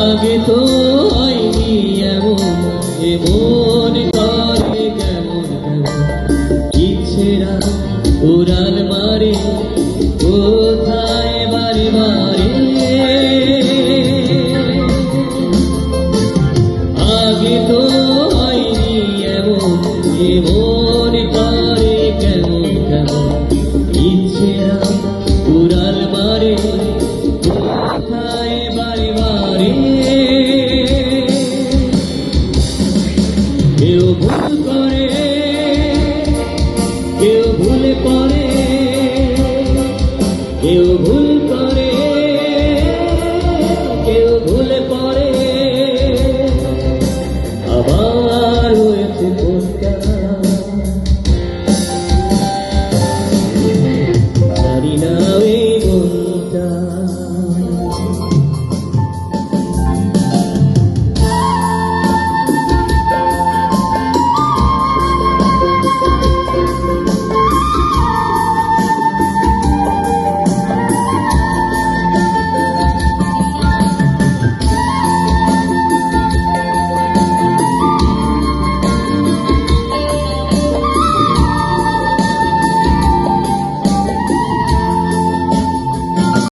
আগে তো হয়নি এমন, এমন করে কেমন ইচ্ছেরা উড়াল মারে কোথায় বারে বারে। আগে তো হয়নি এমন, এমন করে কেমন কেমন ইচ্ছেরা উড়াল মারে কোথায় বারে বারে। কেউ ভুল করে, কেউ ভুলে পড়ে, কেউ ভুল করে, কেউ ভুলে